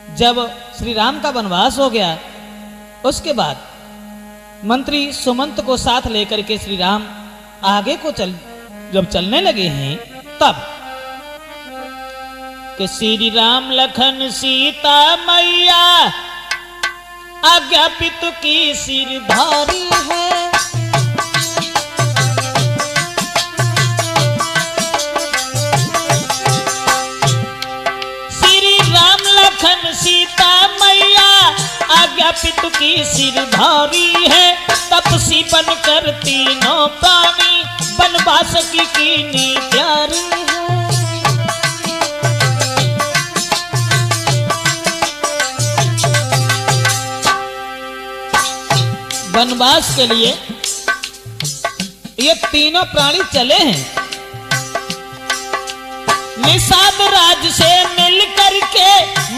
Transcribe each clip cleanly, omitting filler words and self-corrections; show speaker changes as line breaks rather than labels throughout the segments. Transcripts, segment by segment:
जब श्री राम का वनवास हो गया, उसके बाद मंत्री सुमंत को साथ लेकर के श्री राम आगे को जब चलने लगे हैं, तब कि श्री राम लखन सीता मैया आज्ञा पितु की सिरधारी है। सीता मैया आज्ञा पितु की सिरधारी है। तपसी बन कर तीनों प्राणी बनवास की कीनी प्यारी है। वनवास के लिए ये तीनों प्राणी चले हैं। निषाद राज से मिल करके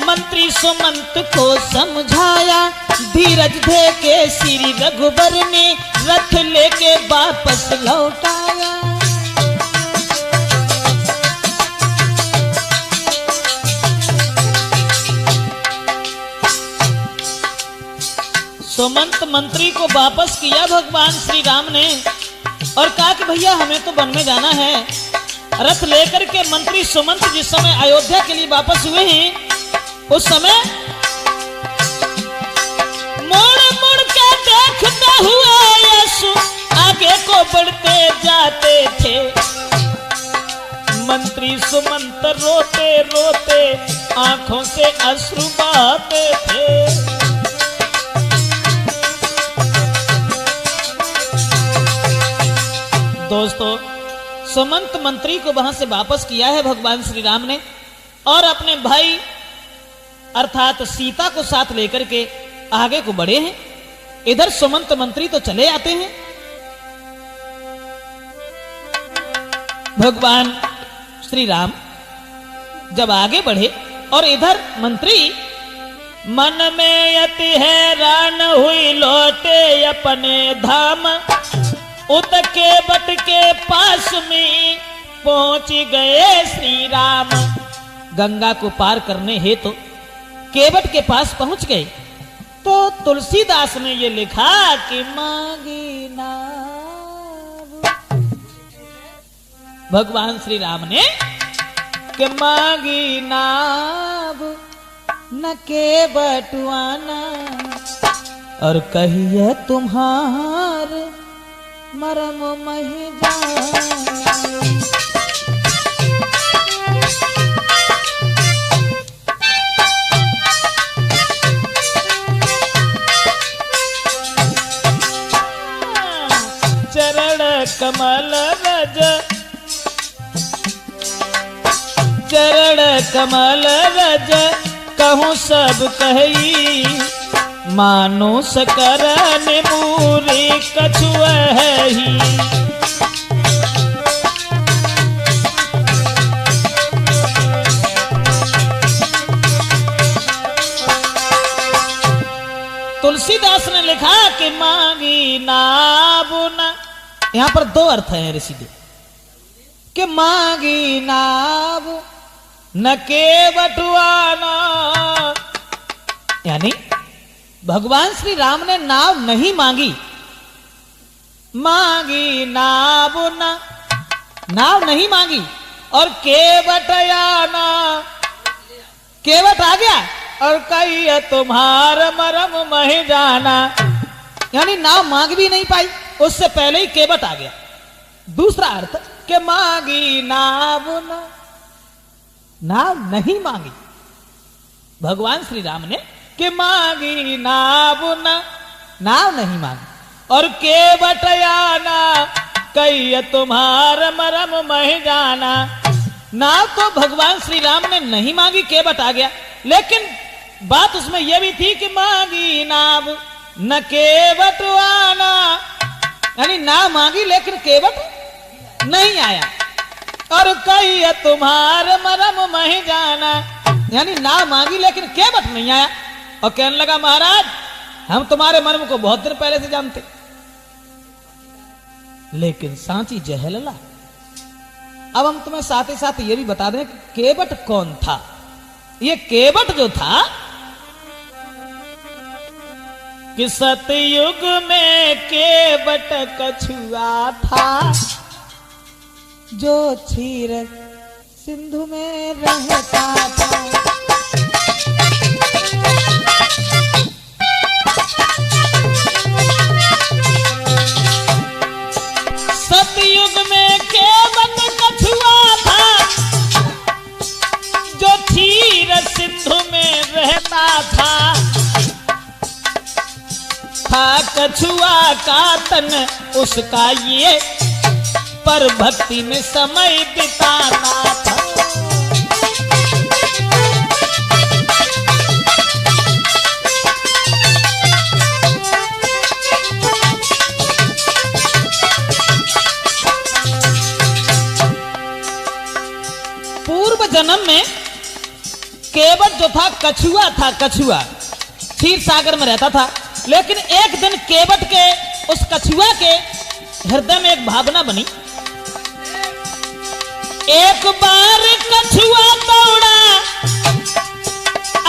मंत्री सुमंत को समझाया। धीरज दे के श्री रघुबर ने रथ लेके वापस लौटाया। सुमंत मंत्री को वापस किया भगवान श्री राम ने और कहा कि भैया हमें तो वन में जाना है। रथ लेकर के मंत्री सुमंत जिस समय अयोध्या के लिए वापस हुए हैं, उस समय मुड़ मुड़ के देखते हुए यीशु आगे को बढ़ते जाते थे। मंत्री सुमंत रोते रोते आंखों से अश्रु बहाते थे। दोस्तों, सुमंत मंत्री को वहां से वापस किया है भगवान श्री राम ने और अपने भाई अर्थात सीता को साथ लेकर के आगे को बढ़े हैं। इधर सुमंत मंत्री तो चले आते हैं। भगवान श्री राम जब आगे बढ़े और इधर मंत्री मन में अति हैरान हुई लौटे अपने धाम। उत केवट के पास में पहुंच गए श्री राम। गंगा को पार करने हेतु केवट के पास पहुंच गए तो तुलसीदास ने ये लिखा कि मांगी नाव। भगवान श्री राम ने कि मांगी नाव न केवट आना और कहिए तुम्हार मरम मही चरण कमल रज चरण कमल रज कहूँ सब कही। मानुष करन मूरी कछुआ है ही। तुलसीदास ने लिखा कि मांगी नाव न, यहां पर दो अर्थ है ऋषि के कि मांगी नाव न केवटुआना, यानी भगवान श्री राम ने नाव नहीं मांगी। मांगी नाव न, नाव नहीं मांगी और केवट आना, केवट आ गया और कही तुम्हार मरम मही जाना, यानी नाव मांग भी नहीं पाई, उससे पहले ही केवट आ गया। दूसरा अर्थ कि मांगी नाव न, नाव नहीं मांगी भगवान श्री राम ने कि मांगी नाव न, नाव नहीं मांगी और केवट आना कही तुम्हार मरम मही जाना। नाव तो भगवान श्री राम ने नहीं मांगी, केवट आ गया, लेकिन बात उसमें यह भी थी कि मांगी नाव न केवट आना, यानी नाव मांगी लेकिन केवट नहीं आया। और कही तुम्हार मरम मही जाना, यानी नाव मांगी लेकिन केवट नहीं आया और कहने लगा महाराज हम तुम्हारे मर्म को बहुत दिन पहले से जानते, लेकिन सांची जहलला। अब हम तुम्हें साथ ही साथ ये भी बता दें कि केवट कौन था। ये केवट जो था कि सतयुग में केवट कछुआ था, जो क्षीर सिंधु में रहता था। सतयुग में केवट कछुआ था, जो क्षीर सिंधु में रहता था। कछुआ का तन उसका ये, पर भक्ति में समय बिताता था। पूर्व जन्म में केवट जो था कछुआ था, कछुआ क्षीर सागर में रहता था। लेकिन एक दिन केवट के उस कछुआ के हृदय में एक भावना बनी। एक बार कछुआ दौड़ा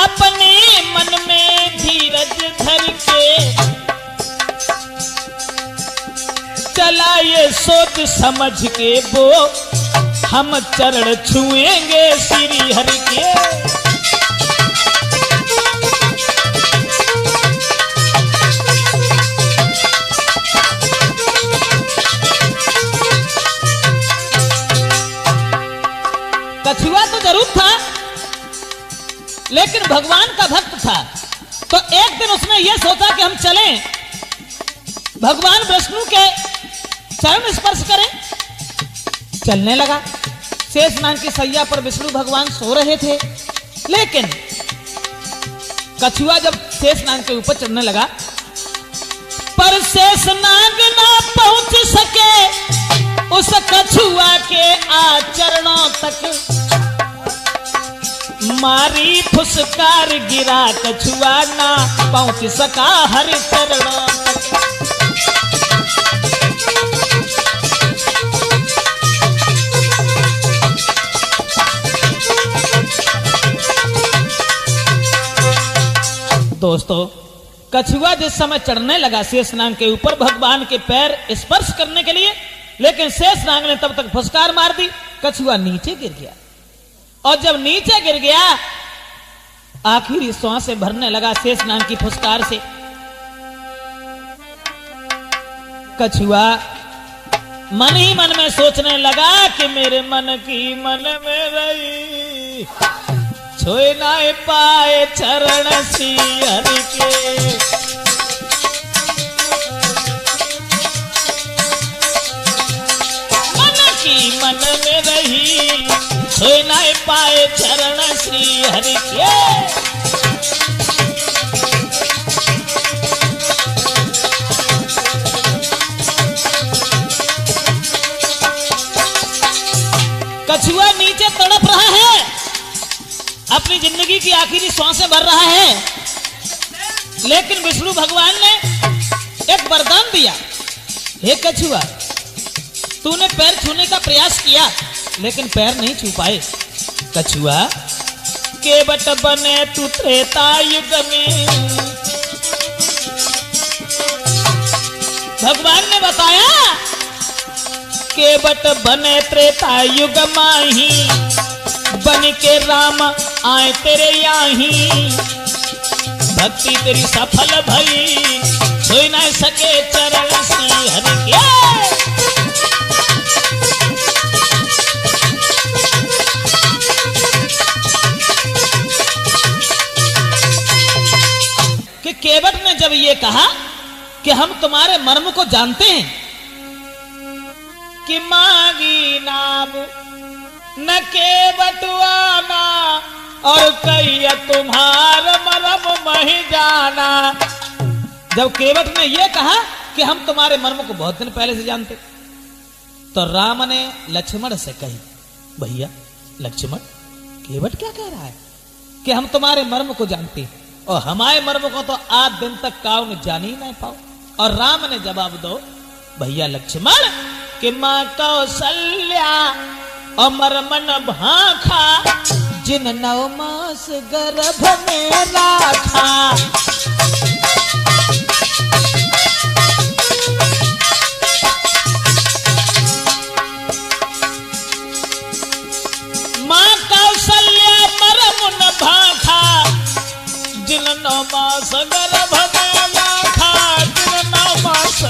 अपने मन में धीरज धर के, चला ये सोच समझ के वो हम चरण छुएंगे श्री हरि के। कछुआ तो जरूर था, लेकिन भगवान का भक्त था। तो एक दिन उसने यह सोचा कि हम चलें, भगवान विष्णु के चरण स्पर्श करें। चलने लगा। शेषनाग की सैया पर विष्णु भगवान सो रहे थे, लेकिन कछुआ जब शेषनाग के ऊपर चढ़ने लगा, पर शेषनाग ना पहुंच सके उस कछुआ के आचरणों तक। मारी फुसकार गिरा कछुआ, ना पहुंच सका हरि चरणों तक। दोस्तों, कछुआ जिस समय चढ़ने लगा शेषनाग के ऊपर भगवान के पैर स्पर्श करने के लिए, लेकिन शेषनाग ने तब तक फुसकार मार दी। कछुआ नीचे गिर गया, और जब नीचे गिर गया आखिरी सांसें भरने लगा शेषनाग की फुसकार से। कछुआ मन ही मन में सोचने लगा कि मेरे मन की मन में रही, छोए ना पाए चरण श्री हरि के। मन में रही, छोए ना पाए चरण श्री हरि के। कछुआ नीचे तड़प रहा है, अपनी जिंदगी की आखिरी सांसें भर रहा है, लेकिन विष्णु भगवान ने एक वरदान दिया। हे कछुआ, तूने पैर छूने का प्रयास किया, लेकिन पैर नहीं छू पाए। कछुआ, केवट बने तू त्रेता युग में। भगवान ने बताया, केवट बने त्रेता युग माही, बन के राम आए तेरे याही। भक्ति तेरी सफल भई, छू न सके चरण श्री हरि के। कि केवट ने जब ये कहा कि हम तुम्हारे मर्म को जानते हैं, कि मांगी नाम न केवटवाना, और कहिया तुम्हार मर्म मही जाना। जब केवट ने यह कहा कि हम तुम्हारे मर्म को बहुत दिन पहले से जानते, तो राम ने लक्ष्मण से कही, भैया लक्ष्मण, केवट क्या कह रहा है कि हम तुम्हारे मर्म को जानते, और हमारे मर्म को तो आज दिन तक काऊ ने जान ही नहीं पाओ। और राम ने जवाब दो, भैया लक्ष्मण, कि मां कौशल्या अमर मन भाखा, जिन 9 मास गर्भ में राखा। मास गर्भ में लाखा दिन 9 मास।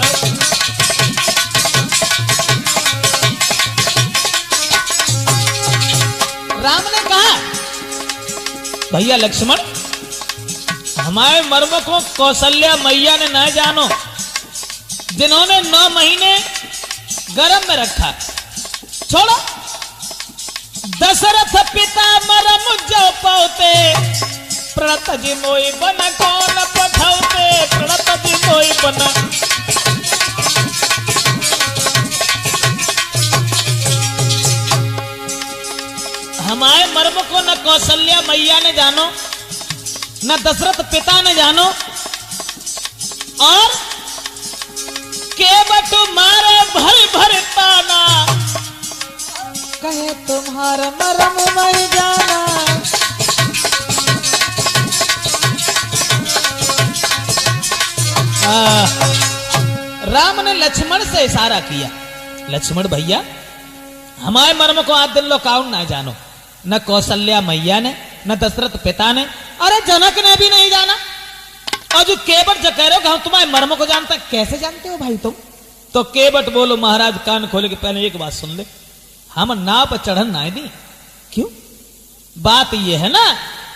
राम ने कहा भैया लक्ष्मण, हमारे मर्म को कौशल्या मैया ने न जानो, जिन्होंने 9 महीने गर्भ में रखा। छोड़ो, दशरथ पिता मरम जो पाते, प्रणत जी मोई बन कौन पठाते, प्रणत जी मोई बन। हमारे मर्म को न कौशल्या मैया ने जानो, न दशरथ पिता ने जानो, और केवट मारे भर भर ताना, कहे तुम्हारा मरम मर जाना। राम ने लक्ष्मण से इशारा किया, लक्ष्मण भैया हमारे मर्म को आज दिन लो काउन ना जानो, न कौशल्या मैया ने, न दशरथ पिता ने, अरे जनक ने भी नहीं जाना। और जो केवट जो कह रहे हो कि हम तुम्हारे मर्म को जानते, कैसे जानते हो भाई तुम? तो केवट बोलो महाराज कान खोले के पहले एक बात सुन ले, हम नाव पर चढ़न ना दी। क्यों? बात यह है ना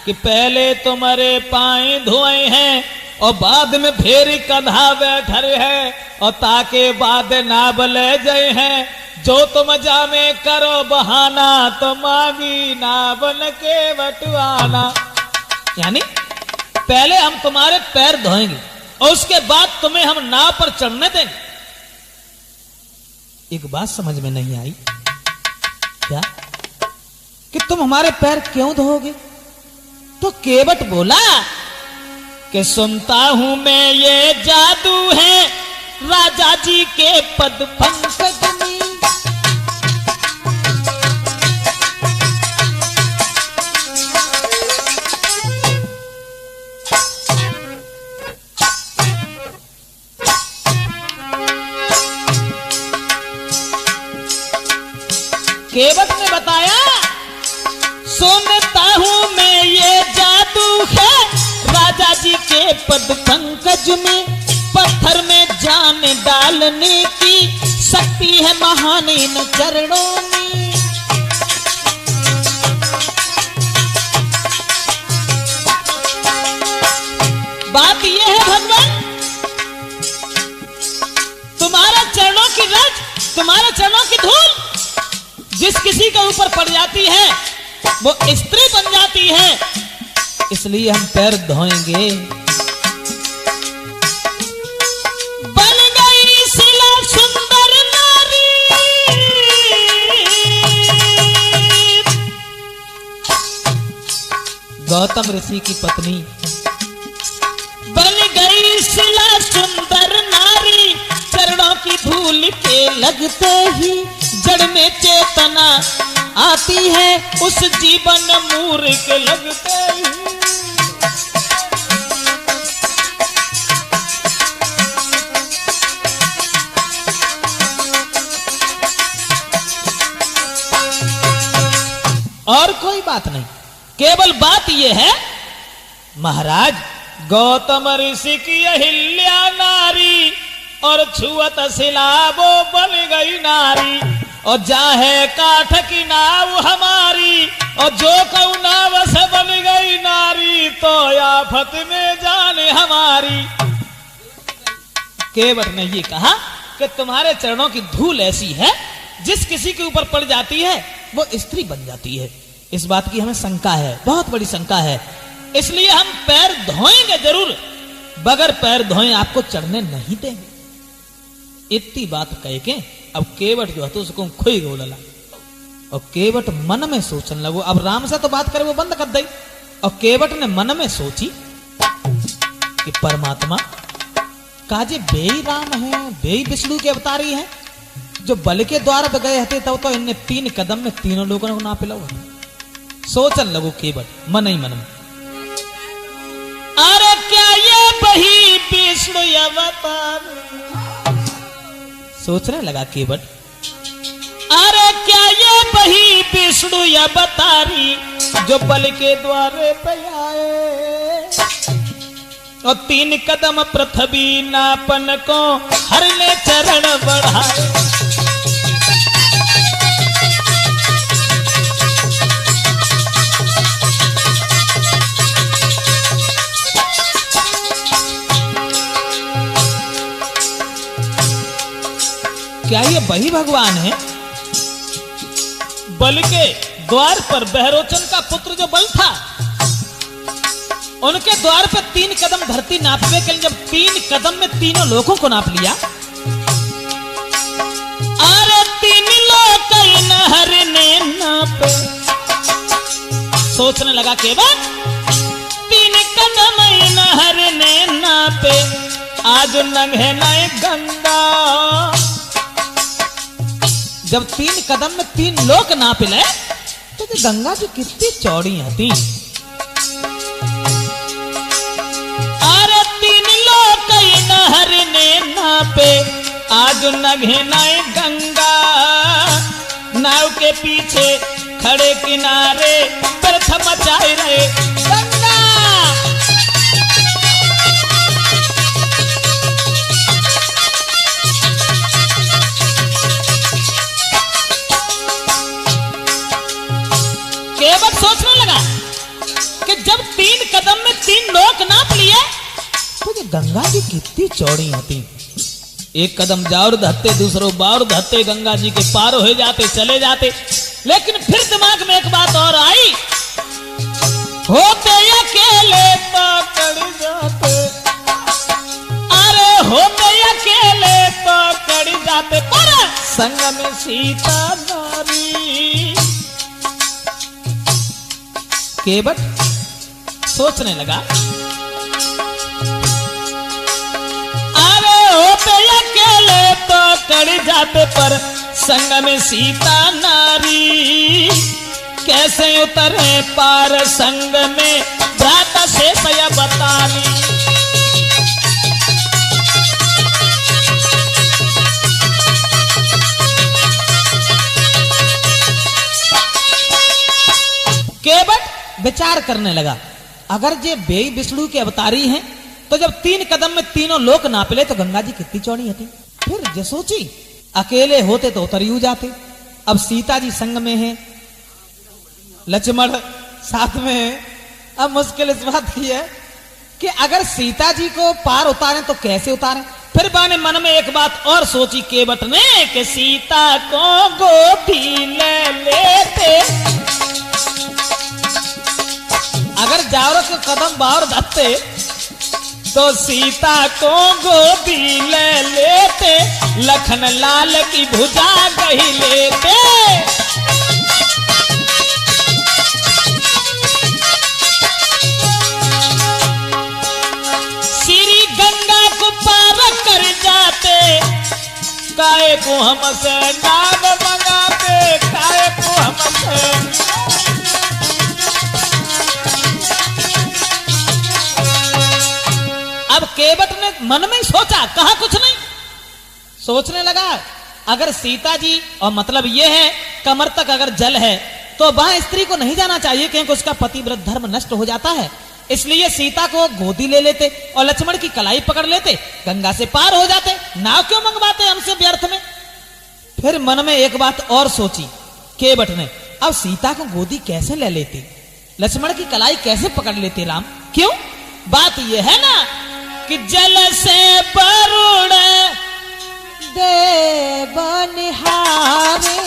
कि पहले तुम्हारे पाए धोए हैं और बाद में फेरी कधा बैठे है, और ताके बाद नाव ले जाए हैं। जो तुम जामे करो बहाना, तो मांगी नावन के बटुआना। यानी पहले हम तुम्हारे पैर धोएंगे और उसके बाद तुम्हें हम नाव पर चढ़ने देंगे। एक बात समझ में नहीं आई क्या कि तुम हमारे पैर क्यों धोगे? तो केवट बोला कि सुनता हूं मैं ये जादू है राजा जी के पद पंकज में। केवट ने बताया सुनता हूं मैं ये जादू है राजा जी के पद पंकज में। पत्थर में जान डालने की शक्ति है महान इन चरणों में। बात यह है भगवान, तुम्हारा चरणों की रज, तुम्हारे चरणों की धूल जिस किसी के ऊपर पड़ जाती है वो स्त्री बन जाती है, इसलिए हम पैर धोएंगे। बन गई शिला सुंदर नारी, गौतम ऋषि की पत्नी बन गई शिला सुंदर नारी। चरणों की धूल के लगते ही जड़ में चेतना आती है, उस जीवन मूर्ख लगते ही। और कोई बात नहीं, केवल बात यह है महाराज गौतम ऋषि की अहिल्या नारी और छुअत शिला वो बन गई नारी। और जाहे काठ की नाव हमारी और जो कऊ नाव से बन गई नारी, तो आफत में जाने हमारी। केवट ने ये कहा कि तुम्हारे चरणों की धूल ऐसी है जिस किसी के ऊपर पड़ जाती है वो स्त्री बन जाती है। इस बात की हमें शंका है, बहुत बड़ी शंका है, इसलिए हम पैर धोएंगे जरूर, बगैर पैर धोए आपको चढ़ने नहीं देंगे। इतनी बात कह के अब केवट जो है तो उसको खोई गोलला, और केवट मन में सोचने लगो। अब राम से तो बात करे वो बंद कर दई, और केवट ने मन में सोची कि परमात्मा काजे बेई राम है, बेई विष्णु के अवतारी हैं, जो बल के द्वार पे गए हते तब तो इनने 3 कदम में तीनों लोगों को ना पिला। सोचन लगो केवट मन ही मन में, अरे क्या ये बही विष्णु अवतार। सोचने लगा केवट, अरे क्या ये बही विष्णु अवतारी जो बल के द्वारे पे आए। और 3 कदम पृथ्वी नापन को हर ले चरण बढ़ाए। क्या ये वही भगवान है? बल के द्वार पर बहरोचन का पुत्र जो बल था, उनके द्वार पे 3 कदम धरती नापने के लिए जब 3 कदम में तीनों लोगों को नाप लिया, अरे 3 लोग नहर ने नापे। सोचने लगा केवल 3 कदम नहर ने नापे, आज नंगे नए गंगा। जब 3 कदम में 3 लोग नाप ले तो गंगा जी कितनी चौड़ी थी। अरे 3 लोग नहर ने नापे, आज नघे नए गंगा। नाव के पीछे खड़े किनारे प्रथम मचाए रहे गंगा। केवट सोचने लगा कि जब 3 कदम में 3 लोग नाप लिए तो ये गंगा जी कितनी चौड़ी होती। एक कदम जाओ धत्ते, दूसरों बार धत्ते, गंगा जी के पार हो जाते, चले जाते। लेकिन फिर दिमाग में एक बात और आई, होते अकेले पकड़ जाते। अरे होते अकेले पकड़ जाते, पर संग में सीता नारी। केवट सोचने लगा, अरे होते अकेले तो कड़ जाते, पर संग में सीता नारी। कैसे उतरे पार संग में भ्राता से सया बतानी। केवट विचार करने लगा, अगर ये बेई विष्णु के अवतारी हैं तो जब 3 कदम में तीनों लोक नापले तो गंगा जी कितनी चौड़ी होती। फिर जो सोची, अकेले होते तो उतरियू जाते, अब सीता जी संग में है, लक्ष्मण साथ में है। अब मुश्किल इस बात की है कि अगर सीता जी को पार उतारें तो कैसे उतारें। फिर बाने मन में एक बात और सोची केवट ने कि सीता को गोदी ले लेते। अगर जाओ के कदम बाहर धत्ते तो सीता को गोदी ले लेते, लखन लाल की भुजा गही लेते। श्री गंगा को पार कर जाते, काहे को हमसे नाम मंगाते, काहे को हमसे। अब केवट ने मन में ही सोचा, कहा कुछ नहीं। सोचने लगा, अगर सीता जी, और मतलब यह है कमर तक अगर जल है तो वह स्त्री को नहीं जाना चाहिए क्योंकि उसका पतिव्रत धर्म नष्ट हो जाता है। इसलिए सीता को गोदी ले लेते और लक्ष्मण की कलाई पकड़ लेते, गंगा से पार हो जाते। नाव क्यों मंगवाते हमसे व्यर्थ में। फिर मन में एक बात और सोची केवट ने, अब सीता को गोदी कैसे ले लेते, लक्ष्मण की कलाई कैसे पकड़ लेते राम। क्यों? बात यह है ना कि जल से वरुण देव निहारे,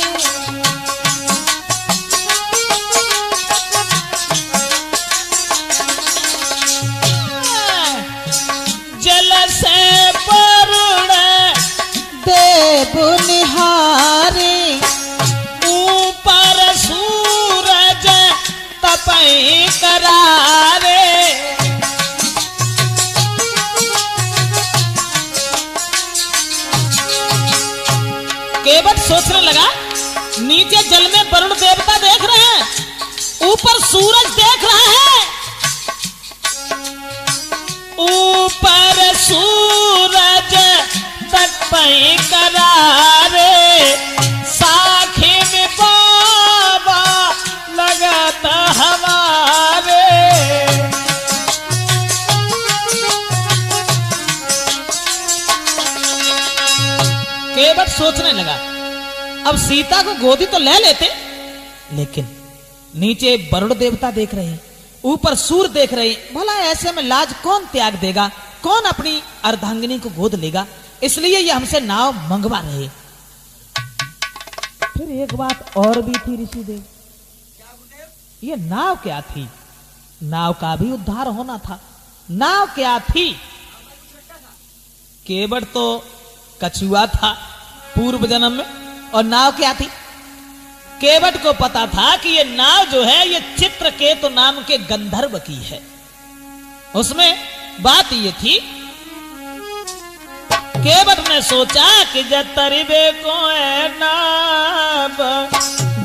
जल से वरुण देव निहारे, ऊपर सूरज तपई करारे। केवट सोचने लगा, नीचे जल में वरुण देवता देख रहे हैं, ऊपर सूरज देख रहा है, ऊपर सूरज तपई करारे, साखे में बाबा लगता हमारे। सोचने लगा, अब सीता को गोदी तो ले लेते, लेकिन नीचे वरुण देवता देख रहे हैं, ऊपर सूर्य देख रहे हैं, भला ऐसे में लाज कौन त्याग देगा, कौन अपनी अर्धांगिनी को गोद लेगा, इसलिए ये हमसे नाव मंगवा रहे। फिर एक बात और भी थी ऋषिदेव, ये नाव क्या थी? नाव का भी उद्धार होना था। नाव क्या थी? केवट तो कछुआ था पूर्व जन्म में, और नाव क्या थी? केवट को पता था कि ये नाव जो है ये चित्रकेतु नाम के गंधर्व की है। उसमें बात ये थी, केवट ने सोचा कि जतरिबे को है नाव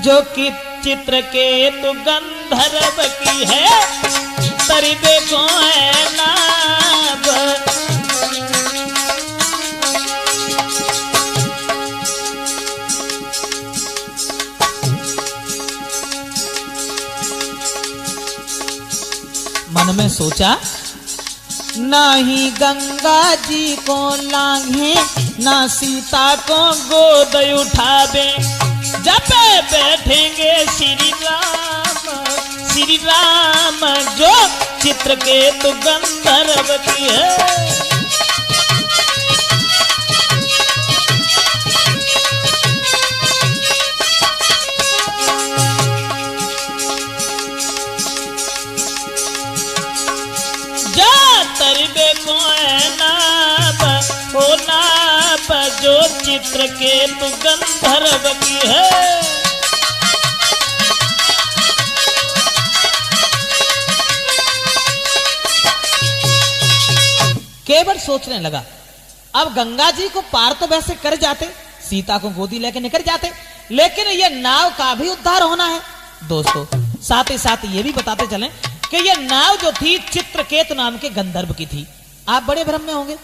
जो कि चित्रकेतु गंधर्व की है, तरिबे को है नाव। मन में सोचा, ना ही गंगा जी को लांघे, ना सीता को गोद उठावे, जब बैठेंगे श्री राम जो चित्रकेतु गंधर्व की है। जो चित्रकेतु गंधर्व की है। केवट सोचने लगा, अब गंगा जी को पार तो वैसे कर जाते, सीता को गोदी लेके निकल जाते, लेकिन ये नाव का भी उद्धार होना है। दोस्तों साथ ही साथ ये भी बताते चलें कि ये नाव जो थी चित्रकेतु नाम के गंधर्व की थी। आप बड़े भ्रम में होंगे,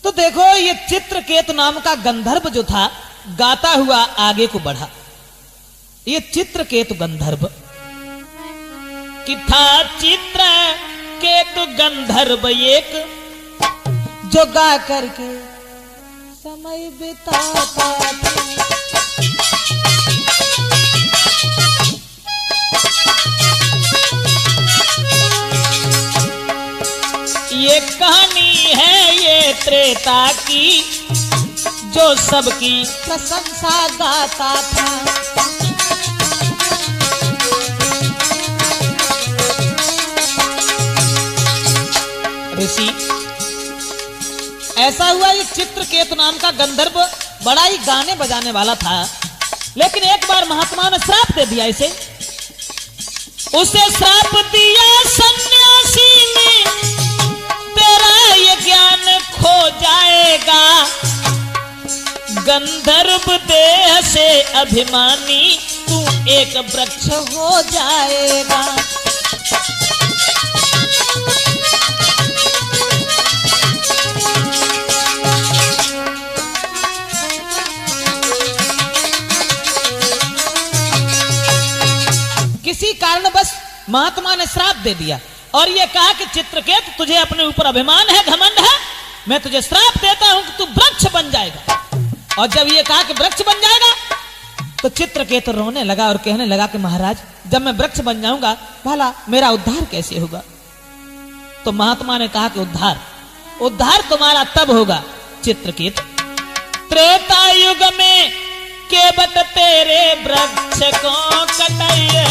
तो देखो ये चित्रकेतु नाम का गंधर्व जो था गाता हुआ आगे को बढ़ा। ये चित्रकेतु गंधर्व कि था चित्रकेतु गंधर्व एक जो गा करके समय बिताता था। ये कहानी है ये त्रेता की जो सबकी प्रशंसा गाता था। ऋषि ऐसा हुआ, ये चित्रकेतु नाम का गंधर्व बड़ा ही गाने बजाने वाला था, लेकिन एक बार महात्मा ने श्राप दे दिया इसे। उसे श्राप दिया सन्यासी ने, तेरा ये ज्ञान खो जाएगा, गंधर्व देह से अभिमानी तू एक वृक्ष हो जाएगा। किसी कारणवश महात्मा ने श्राप दे दिया और ये कहा कि चित्रकेतु तुझे अपने ऊपर अभिमान है, घमंड है, मैं तुझे श्राप देता हूं कि तू वृक्ष बन जाएगा। और जब ये कहा कि वृक्ष बन जाएगा तो चित्रकेतु रोने लगा और कहने लगा कि महाराज जब मैं वृक्ष बन जाऊंगा भला मेरा उद्धार कैसे होगा। तो महात्मा ने कहा कि उद्धार तुम्हारा तब होगा चित्रकेतु, त्रेता युग में केवट तेरे वृक्ष को कटाइए।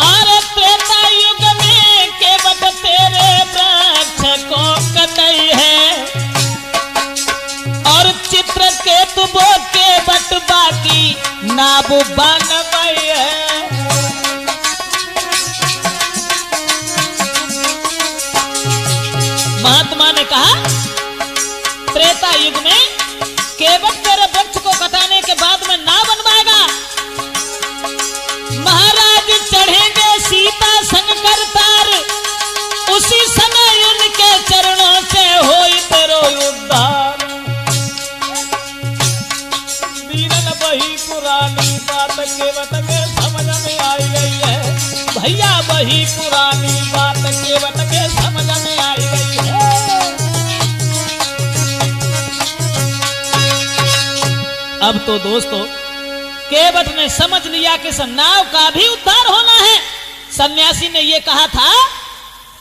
अरे त्रेता युग में केवट तेरे वृक्ष को कटाई है और चित्रकेतु वो केवट बाकी नाबू बनवाई है। महात्मा ने कहा त्रेता युग में केवट तेरे वृक्ष को कटाने के बाद में ना बनवाएगा, महाराज चढ़ेंगे सीता संग करतार, उसी समय उनके चरणों से होई तेरो उद्धार। बीरन वही पुरानी बात केवट के समझ में आई गई है, भैया वही पुरानी बात अब तो दोस्तों केवट ने समझ लिया कि इस नाव का भी उद्धार होना है। सन्यासी ने यह कहा था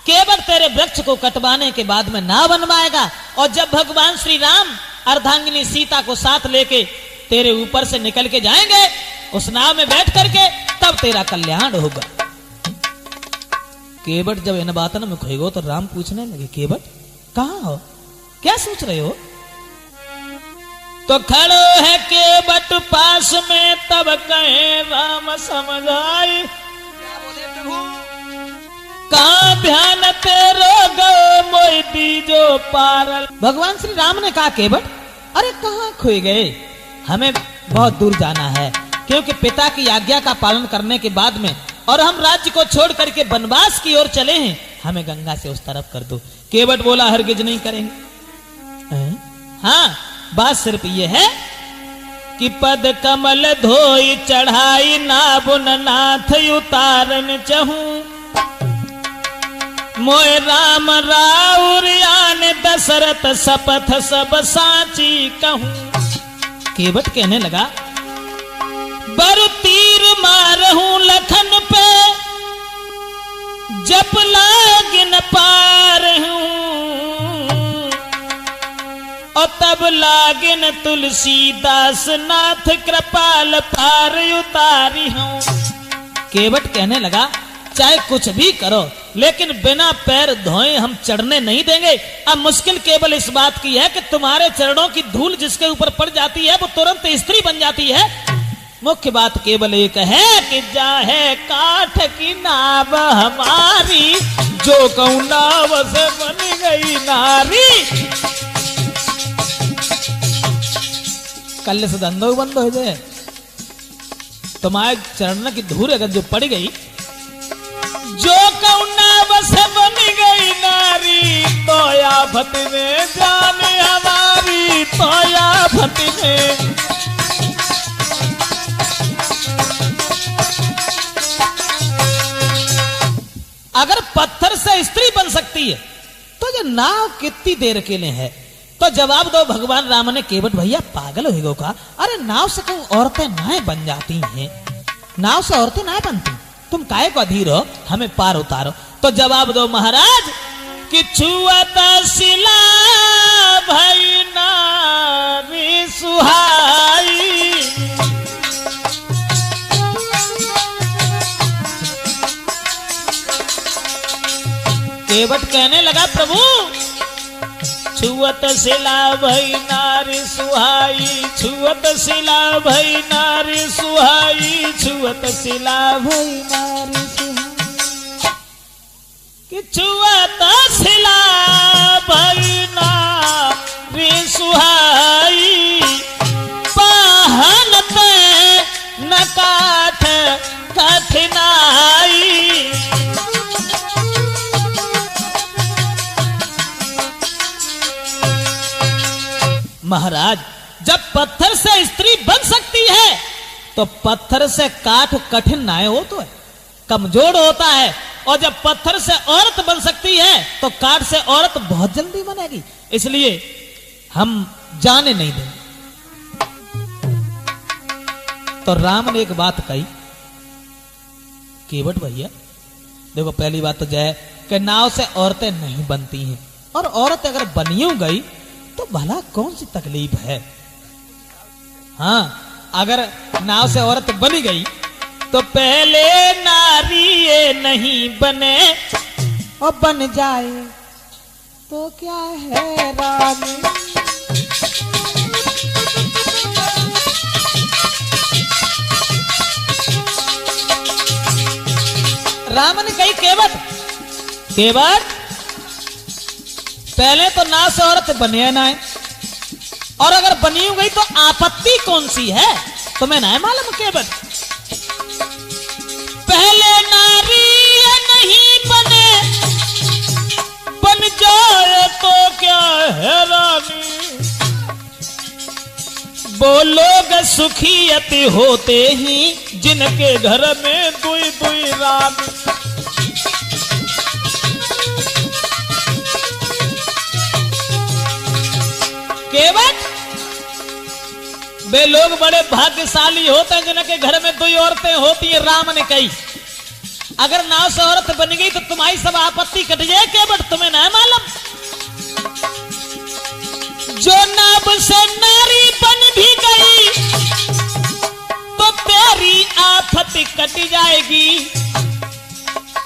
केवट तेरे वृक्ष को कटवाने के बाद में नाव बनवाएगा, और जब भगवान श्री राम अर्धांगिनी सीता को साथ लेके तेरे ऊपर से निकल के जाएंगे उस नाव में बैठ करके, तब तेरा कल्याण होगा। केवट जब इन बातों में खोएगो तो राम पूछने लगे, केवट कहां हो, क्या सोच रहे हो? तो खड़ो है केवट पास में, तब कहे राम समझ आई, कहां ध्यान तेरो गो मोई दीजो पारल। भगवान श्री राम ने कहा, केवट अरे कहां खोए गए, हमें बहुत दूर जाना है, क्योंकि पिता की आज्ञा का पालन करने के बाद में और हम राज्य को छोड़ करके वनवास की ओर चले हैं, हमें गंगा से उस तरफ कर दो। केवट बोला, हरगिज नहीं करेंगे। हाँ, बात सिर्फ ये है कि पद कमल धोई चढ़ाई नाबुन नाथ उतारन चहूं, मोय राम राउर आन दशरथ शपथ सब साची कहूं। केवट कहने लगा, बर तीर मारहूं लखन पे, जब लागिन पार हूं, और तब लागिन तुलसीदास नाथ कृपाल पार उतारी हूं। केवट कहने लगा, चाहे कुछ भी करो लेकिन बिना पैर धोए हम चढ़ने नहीं देंगे। अब मुश्किल केवल इस बात की है कि तुम्हारे चरणों की धूल जिसके ऊपर पड़ जाती है वो तुरंत स्त्री बन जाती है। मुख्य बात केवल एक है कि जाहे काठ की नाव हमारी, जो कहूं नाव से बन गई नारी। कल से धंधो बंद हो जाए, तुम्हारे चरण की धूल अगर जो पड़ गई, जो कहूं नाव से बन गई नारी, तो आफत में जाने हमारी, तो आफत में। अगर पत्थर से स्त्री बन सकती है तो ये नाव कितनी देर के लिए है? तो जवाब दो भगवान राम ने, केवट भैया पागल हो गए का, अरे नाव से कहीं औरतें ना बन जाती हैं, नाव से औरतें ना बनती, तुम काहे को अधीर हो, हमें पार उतारो। तो जवाब दो महाराज कि छुअत शिला भई नारी सुहाई। केवट कहने लगा, प्रभु छुअत शिला भई नारी सुहाई, छुअत शिला भई नारी सुहाई, छुअत शिला भई नारी सुहाई, कि छुअत शिला भई नारी सुहाई, पाहनते न काठ कठिनाई। महाराज जब पत्थर से स्त्री बन सकती है तो पत्थर से काठ कठिन ना हो तो है, कमजोर होता है, और जब पत्थर से औरत बन सकती है तो काठ से औरत बहुत जल्दी बनेगी, इसलिए हम जाने नहीं देंगे। तो राम ने एक बात कही, केवट भैया देखो पहली बात तो जय कि नाव से औरतें नहीं बनती हैं, और औरत अगर बनियों गई तो भला कौन सी तकलीफ है। हाँ, अगर नाव से औरत बनी गई तो पहले नारी ये नहीं बने, और बन जाए तो क्या है रानी। राम ने कही, केवट केवट पहले तो नाव से औरत बने ना है, और अगर बनी गई तो आपत्ति कौन सी है तुम्हें ना है मालूम? केवट पहले नारी नहीं बने, बन जाए तो क्या है रानी। वो लोग सुखी अति होते ही जिनके घर में दुई दुई रानी। केवट वे लोग बड़े भाग्यशाली होते हैं जिनके घर में 2 औरतें होती है। राम ने कही अगर नाव से औरत बन गई तो तुम्हारी सब आपत्ति कट जाए के बट तुम्हें ना मालूम जो नाव से नारी बन भी गई तो तेरी आफत कट जाएगी।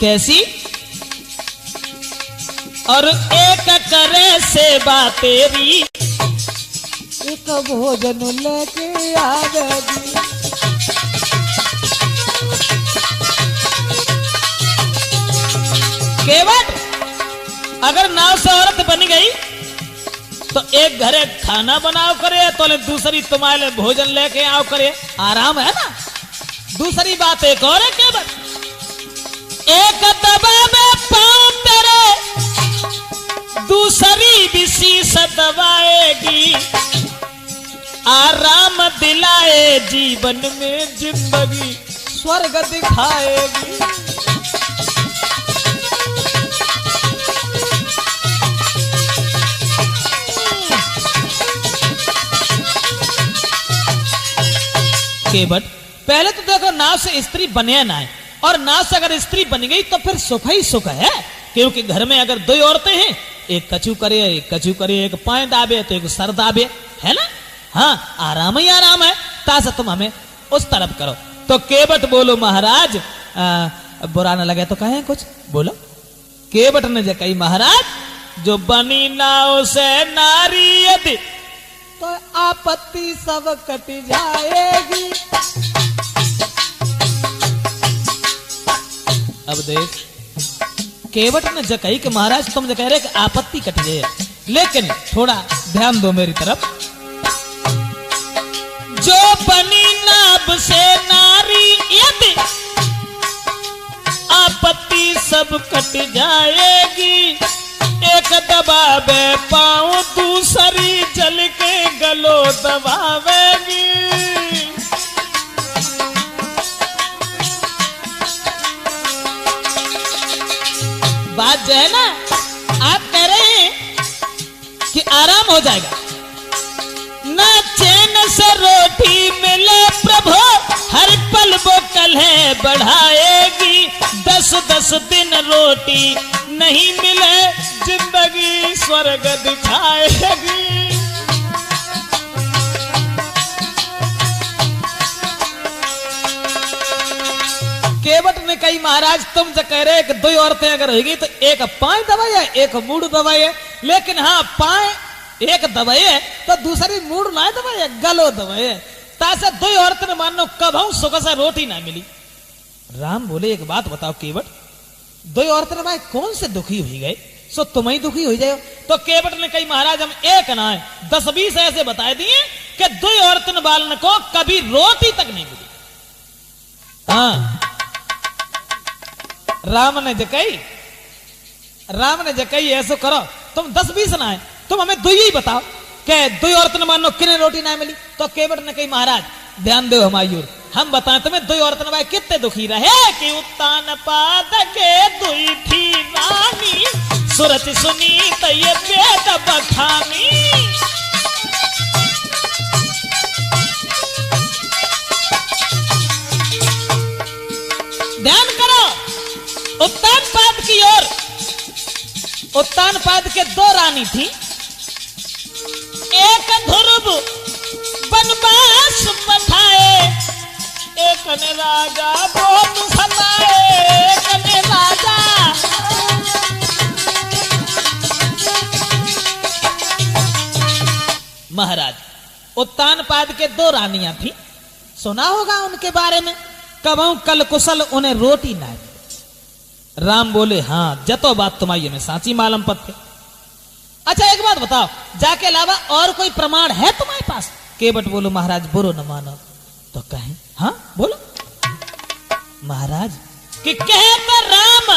कैसी? और एक करे सेवा तेरी एक भोजन लेके आवेगी। केवट अगर नाव से औरत बन गई तो एक घरे खाना बनाओ करे तो दूसरी तुम्हारे लिए भोजन लेके आओ करे, आराम है ना। दूसरी बात एक और है केवट एक दबा में पाँव तेरे दूसरी विशेष दबाएगी। आराम दिलाए जीवन में जिंदगी स्वर्ग दिखाएगी। केवट पहले तो देखो नाव से स्त्री बने ना है और नाव से अगर स्त्री बन गई तो फिर सुख ही सुख है। क्योंकि घर में अगर 2 औरतें हैं एक कछू करे एक पाए दाबे तो एक सर दाबे है ना। हाँ आराम ही आराम है। तासा तुम हमें उस तरफ करो। तो केवट बोलो महाराज बुरा न लगे तो कहें कुछ बोलो। केवट ने जो कही महाराज जो बनी नाव से नारी यदि तो आपत्ति सब कट जाएगी। अब देख केवट ने जो कही कि महाराज तुम जो कह रहे कि आपत्ति कट जाए लेकिन थोड़ा ध्यान दो मेरी तरफ। जो बनी नाव से नारी यदि आपत्ति सब कट जाएगी। एक दबावे पाँव दूसरी जल के गलो दबावेगी। बात जो है ना आप कह रहे हैं कि आराम हो जाएगा ना चैन से रोटी मिले प्रभु हर पल वो कलह बढ़ाएगी। 10-10 दिन रोटी नहीं मिले जिंदगी स्वर्ग दिखाएगी। केवट ने कही महाराज तुम जो कह रहे कि 2 औरतें अगर होगी तो एक पाए दबाई है एक मूड दबाई है। लेकिन हाँ पाए एक दबाई है तो दूसरी मूड ना दबाई है गलो दबाई है। तासे 2 औरतें मानो कब हम सुख से रोटी ना मिली। राम बोले एक बात बताओ केवट 2 औरतें भाई कौन से दुखी हुई गए सो तुम ही दुखी हो जाओ। तो केवट ने कही महाराज हम एक ना है 10-20 ऐसे बताए दिए कि 2 औरतें बालन को कभी रोटी तक नहीं मिली। हाँ राम ने जकई ऐसे करो तुम 10-20 ना है तुम हमें 2 ही बताओ कि 2 औरतें मानो किन्हें रोटी ना मिली। तो केवट ने कही महाराज ध्यान दो हमायूर हम बताएं तुम्हें 2 औरतें भाई कितने दुखी रहे कि उत्तान पाद के 2 थी रानी सुरत सुनी तो ये पेट बखानी। ध्यान करो उत्तान पाद की ओर उत्तान पाद के 2 रानी थी। एक ध्रुव बनवास पठाए एक ने राजा बहुत सताए एक ने राजा। महाराज उत्तान पाद के 2 रानियां थी सुना होगा उनके बारे में कबहू कल कुशल उन्हें रोटी ना मिले। राम बोले हाँ जतो बात तुम्हारी में साची मालूम पत्ते। अच्छा एक बात बताओ जाके अलावा और कोई प्रमाण है तुम्हारे पास? केवट बोलो महाराज बुरो न मानो तो कहें हाँ बोलो। महाराज कि कहते राम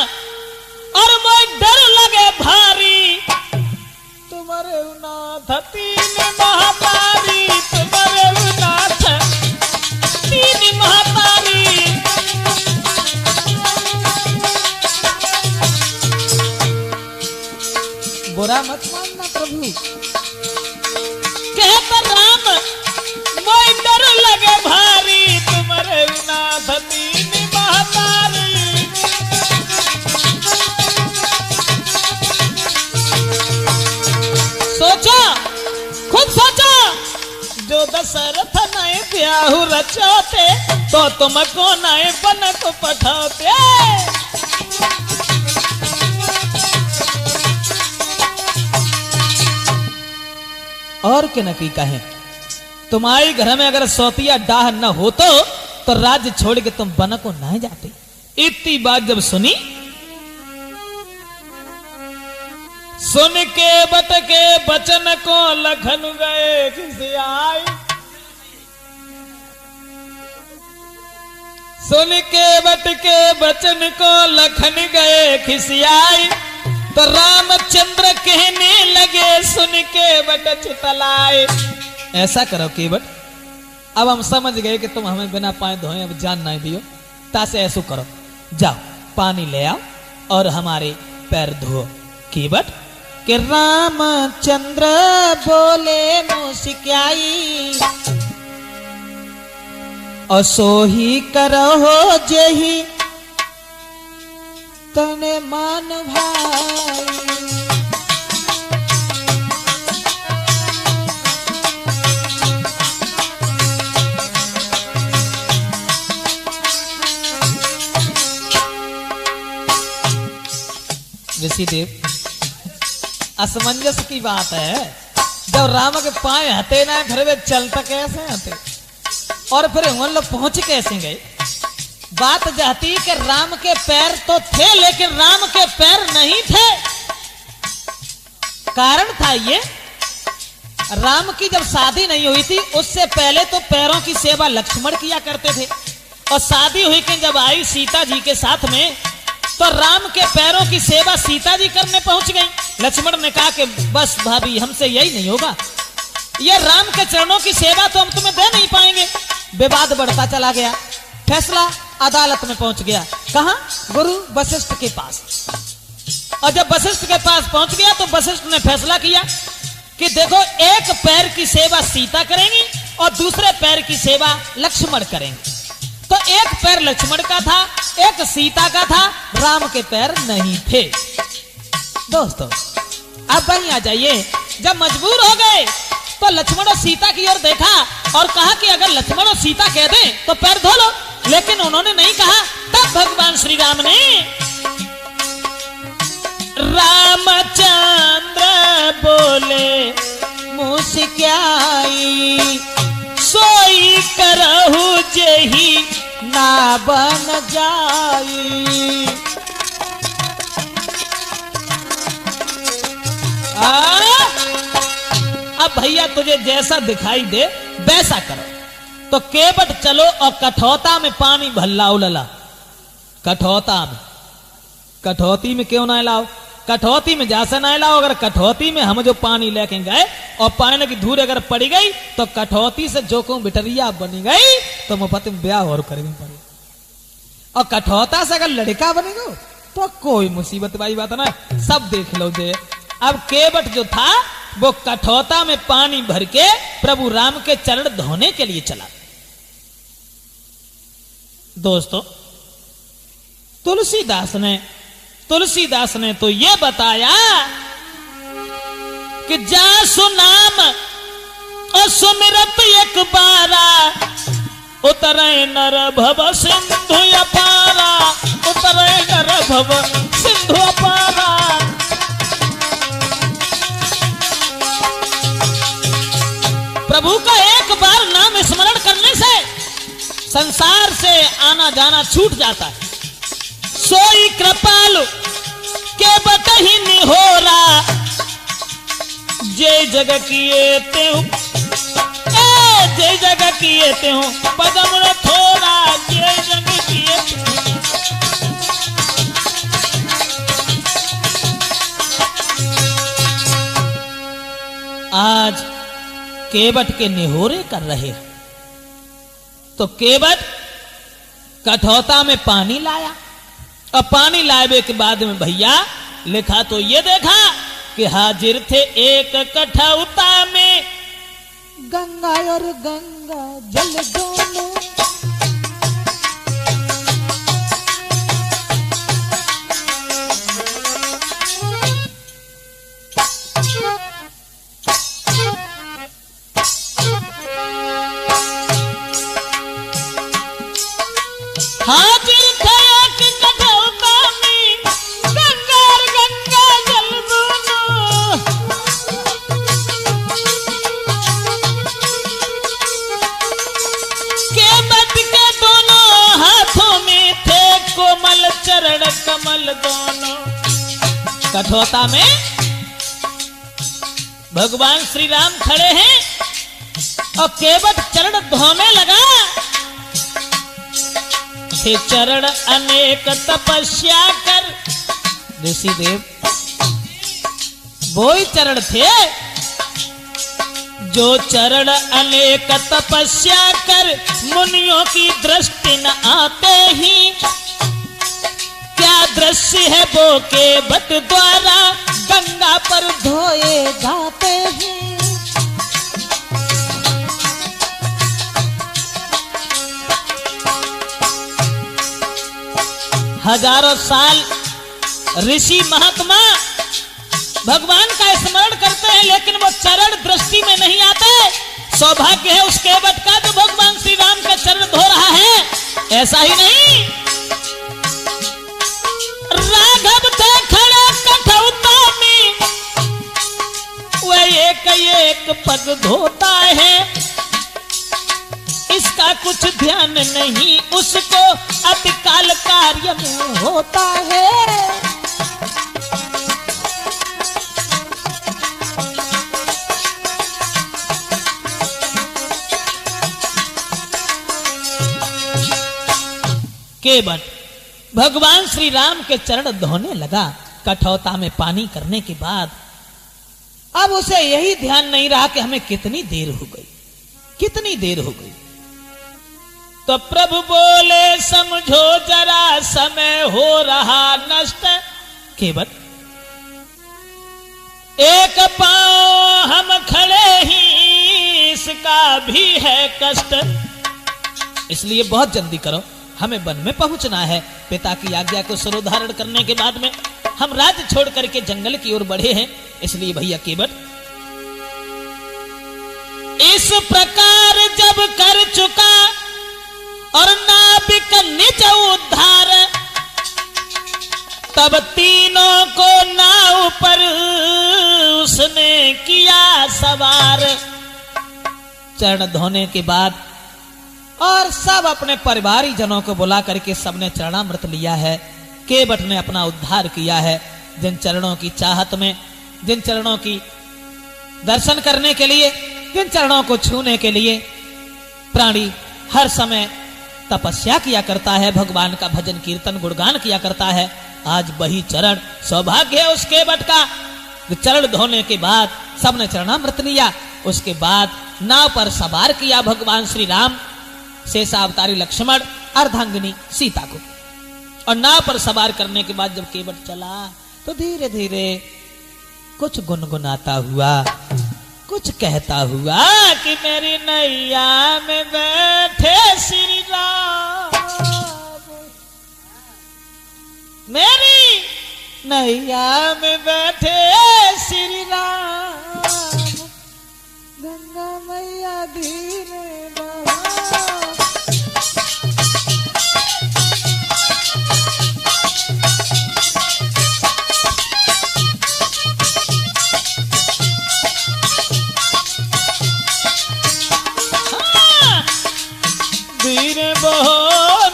और मोय डर लगे भारी तुम्हारे नाथ 3 महातारी तुम्हारे नाथ 3 महातारी। बुरा मत मानना प्रभु। कहता राम मोय दशरथ नए ब्याहु रचोते, तो तुमको नए बन को पठाते। और के न की कहें, तुम्हारे घर में अगर सौतिया डाह न हो तो राज्य छोड़ के तुम बन को न जाते। इतनी बात जब सुनी, सुन के बट के बचन को लखन गए खिसियाई। सुन के बट के बचन को लखन गए खिसियाई, तो रामचंद्र कहने लगे सुन के बट चितलाए। ऐसा करो केवट, अब हम समझ गए कि तुम हमें बिना पाए धोए अब जान नहीं दियो, तासे ऐसा करो, जाओ पानी ले आओ और हमारे पैर धो। केवट कि रामचंद्र बोले मुस्काई, और सोही करो जेही तने मान भाई। ऋषिदेव, असमंजस की बात है, जब राम के पाए हते ना घर में चलता कैसे हते, और फिर हम लोग पहुंच कैसे गए। बात जाती कि राम के पैर तो थे लेकिन राम के पैर नहीं थे। कारण था ये, राम की जब शादी नहीं हुई थी उससे पहले तो पैरों की सेवा लक्ष्मण किया करते थे, और शादी हुई कि जब आई सीता जी के साथ में तो राम के पैरों की सेवा सीता जी करने पहुंच गई। लक्ष्मण ने कहा कि बस भाभी हमसे यही नहीं होगा, ये राम के चरणों की सेवा तो हम तुम्हें दे नहीं पाएंगे। विवाद बढ़ता चला गया, फैसला अदालत में पहुंच गया। कहां? गुरु वशिष्ठ के पास। और जब वशिष्ठ के पास पहुंच गया तो वशिष्ठ ने फैसला किया कि देखो, एक पैर की सेवा सीता करेंगी और दूसरे पैर की सेवा लक्ष्मण करेंगे। तो एक पैर लक्ष्मण का था, एक सीता का था, राम के पैर नहीं थे। दोस्तों अब वहीं आ जाइए, जब मजबूर हो गए तो लक्ष्मण और सीता की ओर देखा और कहा कि अगर लक्ष्मण और सीता कह दें तो पैर धो लो, लेकिन उन्होंने नहीं कहा। तब भगवान श्री राम ने रामचंद्र बोले मुस्काई, सोई करहु जेही ना बन जाई। अब भैया तुझे जैसा दिखाई दे वैसा करो। तो केवट चलो और कठौता में पानी भल्लाओ लला। कठौता में, कठौती में क्यों ना लाओ? कठौती में जैसे ना लाओ। अगर कठौती में हम जो पानी लेके गए और पानी की धूल अगर पड़ी गई तो कठौती से जो को बिटरिया बनी गई तो मुफत में ब्याह और करेंगे पड़े। और कठौता से अगर लड़का बनेगा तो कोई मुसीबत वाली बात ना, सब देख लो जे। अब केवट जो था वो कठौता में पानी भर के प्रभु राम के चरण धोने के लिए चला। दोस्तों तुलसीदास ने तो ये बताया कि जासु नाम और सुमिरत एक बारा, उतरे नर भव सिंधु अपारा, उतरे नर भव सिंधु अपारा। प्रभु का एक बार नाम स्मरण करने से संसार से आना जाना छूट जाता है। सोई कृपालु के बतही निहोरा, जय जग किए त्यों, जय जग किए त्यों पदम थोड़ा, जय जग किए आज केवट के निहोरे कर रहे। तो केवट कठौता में पानी लाया और पानी लाए के बाद में भैया लिखा तो ये देखा कि हाजिर थे एक कठौता में गंगा और गंगा जल दोनों। कोमल चरण कमल दोनों। कठोता में भगवान श्री राम खड़े हैं और केवट चरण धोने लगा। थे चरण अनेक तपस्या कर, ऋषिदेव वो ही चरण थे जो चरण अनेक तपस्या कर मुनियों की दृष्टि न आते ही। क्या दृश्य है वो केवट द्वारा गंगा पर धोए जाते हैं। हजारों साल ऋषि महात्मा भगवान का स्मरण करते हैं, लेकिन वो चरण दृष्टि में नहीं आते। सौभाग्य है उस केवट का जो भगवान श्री राम का चरण धो रहा है। ऐसा ही नहीं, राघव थे खड़े कठौता में, वह एक एक पग धोता है। इसका कुछ ध्यान नहीं उसको, अतिकाल कार्य में होता है। केवट भगवान श्री राम के चरण धोने लगा कठौता में पानी करने के बाद। अब उसे यही ध्यान नहीं रहा कि हमें कितनी देर हो गई, कितनी देर हो गई। तो प्रभु बोले समझो जरा समय हो रहा नष्ट। केवट एक पांव हम खड़े ही इसका भी है कष्ट, इसलिए बहुत जल्दी करो, हमें वन में पहुंचना है। पिता की आज्ञा को सिरोधारण करने के बाद में हम राज्य छोड़ करके जंगल की ओर बढ़े हैं, इसलिए भैया केवट इस प्रकार जब कर चुका और नाविक निज उद्धार, तब तीनों को नाव पर उसने किया सवार। चरण धोने के बाद और सब अपने परिवारी जनों को बुला करके सबने चरणामृत लिया है। केवट ने अपना उद्धार किया है। जिन चरणों की चाहत में, जिन चरणों की दर्शन करने के लिए, जिन चरणों को छूने के लिए प्राणी हर समय तपस्या किया करता है, भगवान का भजन कीर्तन गुणगान किया करता है, आज वही चरण सौभाग्य है उस केवट का। चरण धोने के बाद सबने चरणामृत लिया, उसके बाद नाव पर सवार किया भगवान श्री राम, शेषावतारी लक्ष्मण, अर्धांगिनी सीता को। और नाव पर सवार करने के बाद जब केवट चला तो धीरे धीरे कुछ गुनगुनाता हुआ, कुछ कहता हुआ कि मेरी नैया में बैठे श्री राम, मेरी नैया में बैठे श्री राम, गंगा मैया धीरे बहा। धीरे बहो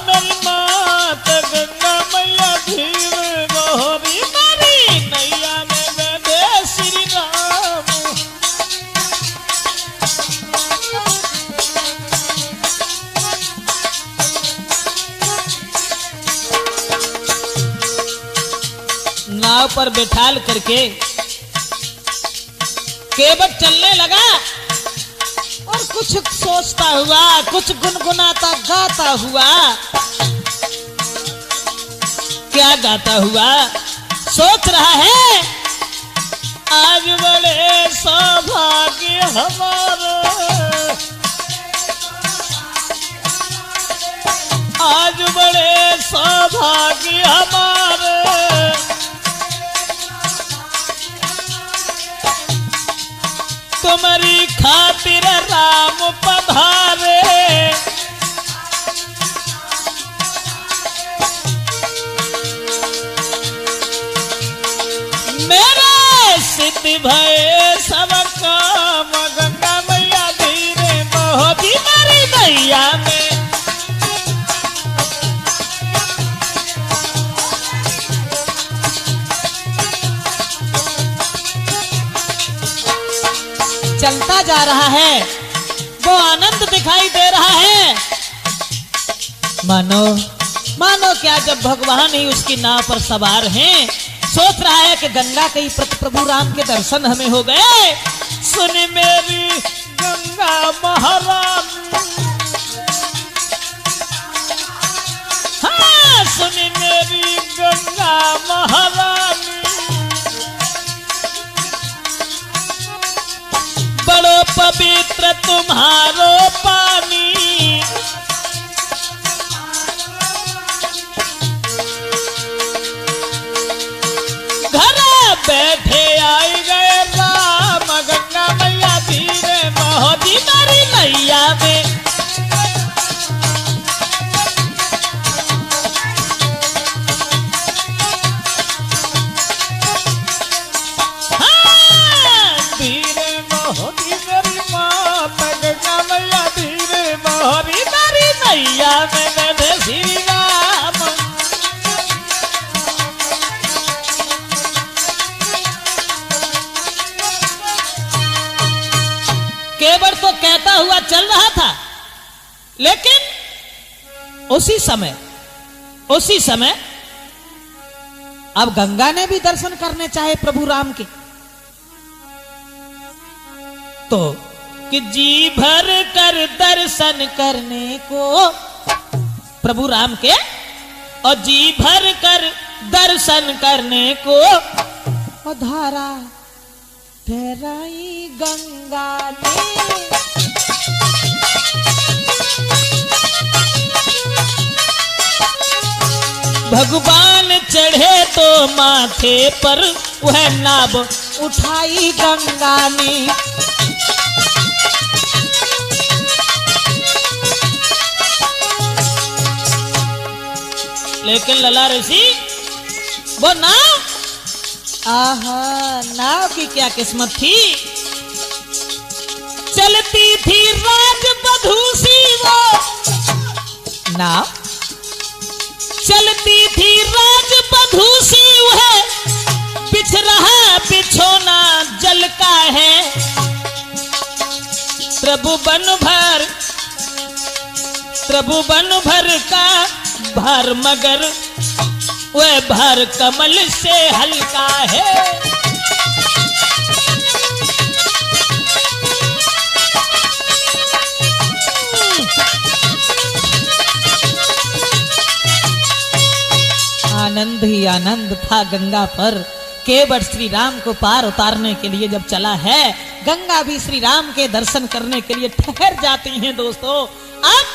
मेरी मात गंगा मैया, धीरे बहो री मेरी नैया में बैठे श्री राम। नाव पर बैठाल करके केवट चलने लगा और कुछ सोचता हुआ, कुछ गुनगुनाता गाता हुआ। क्या गाता हुआ? सोच रहा है आज बड़े सौभाग्य हमारे, आज बड़े सौभाग्य हमारे, तुम्हारी खातिर राम पधारे। मेरे सिद्धि भय सब काम, गंगा मैया धीरे बहो दी मेरी नैया में। जा रहा है, वो आनंद दिखाई दे रहा है। मानो मानो क्या जब भगवान ही उसकी नाव पर सवार हैं, सोच रहा है कि गंगा के प्रभु राम के दर्शन हमें हो गए। सुन मेरी गंगा महारानी, हाँ सुन मेरी गंगा महारानी, बड़ो पवित्र तुम्हारो पानी, बैठे आई गए राम, गंगा मैया धीरे मोहदी मारी नैया में। हाँ, धीरे मोहदी मेरी मात, गंगा मैया धीरे मोहदी मारी नैया में बैठे श्री राम। केवट तो कहता हुआ चल रहा था, लेकिन उसी समय अब गंगा ने भी दर्शन करने चाहे प्रभु राम के, तो कि जी भर कर दर्शन करने को प्रभु राम के, और जी भर कर दर्शन करने को धारा ठहराई गंगा ने। भगवान चढ़े तो माथे पर वह नाव उठाई गंगा ने। लेकिन लला ऋषि वो नाव, आहा नाव की क्या किस्मत थी, चलती थी राजबधू सी वो नाव, चलती थी राजबधू सी वह, बिछ रहा बिछोना जल का है, प्रभु बन भर का भार, मगर वह भार कमल से हल्का है। आनंद ही आनंद था गंगा पर। केवट श्री राम को पार उतारने के लिए जब चला है, गंगा भी श्री राम के दर्शन करने के लिए ठहर जाती हैं। दोस्तों अब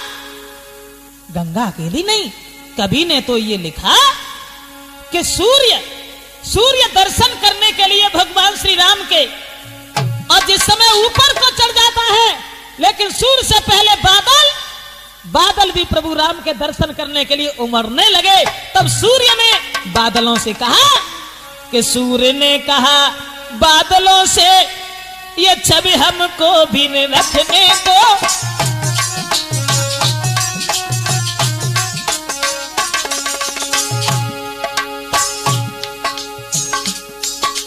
गंगा अकेली नहीं, कवि ने तो ये लिखा कि सूर्य दर्शन करने के लिए भगवान श्री राम के, और जिस समय ऊपर को चढ़ जाता है, लेकिन सूर्य से पहले बादल भी प्रभु राम के दर्शन करने के लिए उमड़ने लगे। तब सूर्य ने बादलों से कहा कि सूर्य ने कहा बादलों से, ये छवि हमको भी न रखने दो।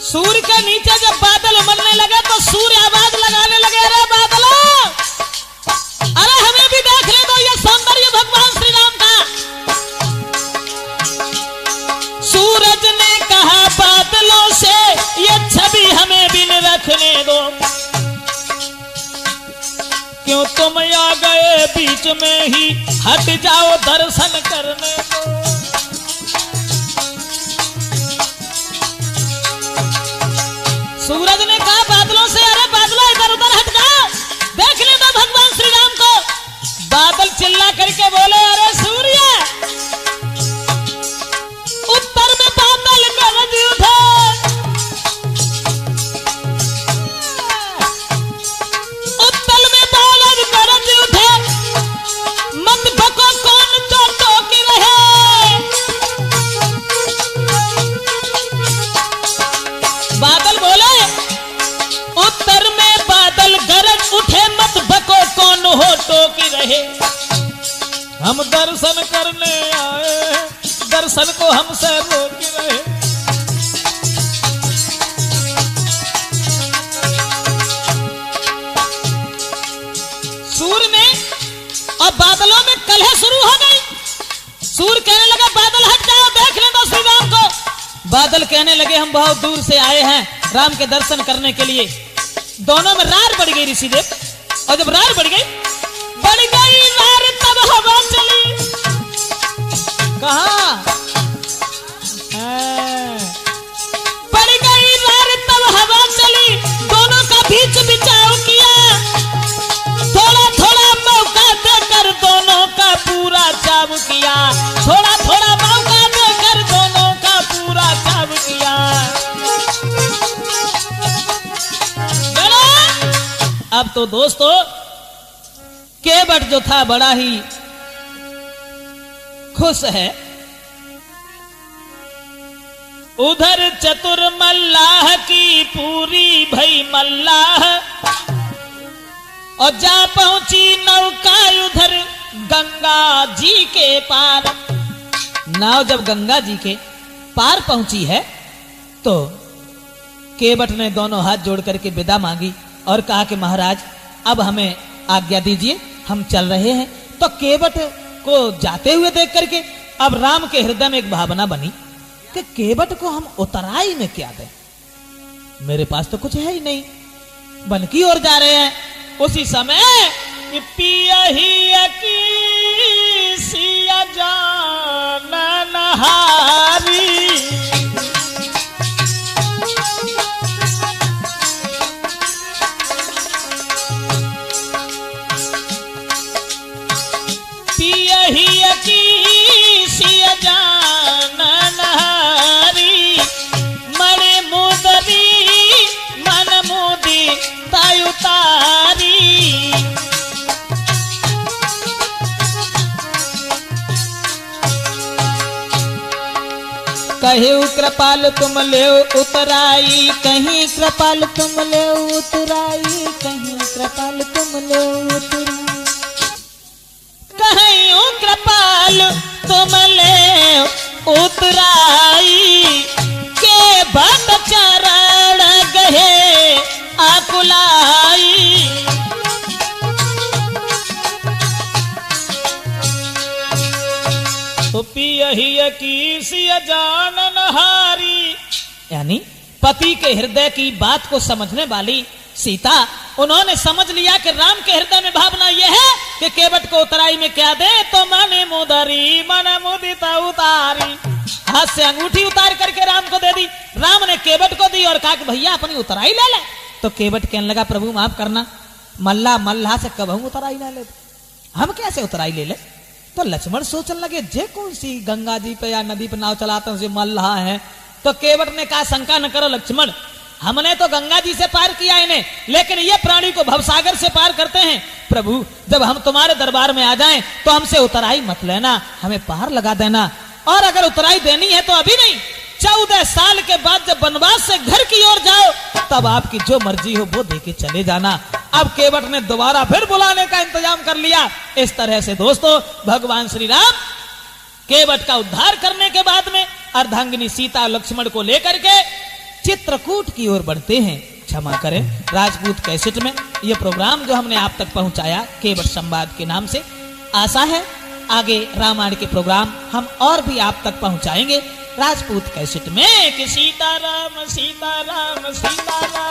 सूर्य के नीचे जब बादल उमड़ने लगे तो सूर्य आवाज लगाने लगे, अरे बादलों, अरे हमें भी देख ले दो ये सौंदर्य भगवान श्री राम का। सूरज ने कहा बादलों से, ये छवि हमें भी न रखने दो, क्यों तुम आ गए बीच में ही, हट जाओ दर्शन करने दो। सूरज ने कहा बादलों से, अरे बादलों इधर उधर हट जाओ, देख ले दो भगवान श्री राम को। बादल चिल्ला करके बोले, अरे सूर्य, उत्तर में बादल गरज उठे, उत्तर में बादल गरज उठे, मत भको कौन चोटों की रहे। बादल बोले, उत्तर में बादल गरज उठे, मत बको कौन होठों की रहे। हम दर्शन करने आए, दर्शन को हमसे रोक रहे। सूर्य में और बादलों में कलह शुरू हो गई। सूर्य कहने लगा बादल हट जाओ, देख ले दो श्री राम को। बादल कहने लगे हम बहुत दूर से आए हैं राम के दर्शन करने के लिए। दोनों में रार बढ़ गई ऋषिदेव, और जब रार बढ़ गई रार तब हवा चली। कहा बढ़ गई रार तब हवा चली, दोनों का बीच बिचाव किया। थोड़ा थोड़ा मौका देकर दोनों का पूरा चाव किया। थोड़ा थोड़ा मौका देकर दोनों का पूरा चाव किया। अब तो दोस्तों केवट जो था बड़ा ही खुश है। उधर चतुर मल्लाह की पूरी भई मल्लाह, और जा पहुंची नौका उधर गंगा जी के पार। नाव जब गंगा जी के पार पहुंची है तो केवट ने दोनों हाथ जोड़ करके विदा मांगी और कहा कि महाराज अब हमें आज्ञा दीजिए, हम चल रहे हैं। तो केवट को जाते हुए देख करके अब राम के हृदय में एक भावना बनी कि केवट को हम उतराई में क्या दें, मेरे पास तो कुछ है ही नहीं, वन की ओर जा रहे हैं। उसी समय पियही की सिया जानन हारी, कहीं कृपाल तुम ले उतराई, कहीं कृपाल तुम ले उतराई, कहीं कृपाल तुम ले उतराई, कहीं कृपाल तुम ले उतराई। के भक्त चरण गहे आकुलाई, तो पियही की सिया जानन हारी, यानी पति के हृदय की बात को समझने वाली सीता, उन्होंने समझ लिया कि राम के हृदय में भावना यह है कि केवट को उतराई में क्या दे, तो मने मुदरी मन मुदिता उतारी, हाथ से अंगूठी उतार करके राम को दे दी। राम ने केवट को दी और कहा कि भैया अपनी उतराई ले ले। तो केवट कहने लगा प्रभु माफ करना, मल्लाह से कब हम उतराई ना ले, हम कैसे उतराई ले ले। तो लक्ष्मण सोचने लगे जे कौन सी गंगा जी पे या नदी पे नाव चलाते हैं मल्लाह है। तो केवट ने कहा शंका न करो लक्ष्मण, हमने तो गंगा जी से पार किया इन्हें, लेकिन ये प्राणी को भवसागर से पार करते हैं। प्रभु जब हम तुम्हारे दरबार में आ जाएं तो हमसे उतराई मत लेना, हमें पार लगा देना, और अगर उतराई देनी है तो अभी नहीं, 14 साल के बाद जब वनवास से घर की ओर जाओ तब आपकी जो मर्जी हो वो देके चले जाना। अब केवट ने दोबारा फिर बुलाने का इंतजाम कर लिया। इस तरह से दोस्तों भगवान श्री राम केवट का उद्धार करने के बाद में अर्धांगिनी सीता लक्ष्मण को लेकर के चित्रकूट की ओर बढ़ते हैं। क्षमा करें, राजपूत कैसेट में यह प्रोग्राम जो हमने आप तक पहुंचाया केवट संवाद के नाम से, आशा है आगे रामायण के प्रोग्राम हम और भी आप तक पहुंचाएंगे राजपूत कैसेट में कि सीताराम सीताराम सीताराम।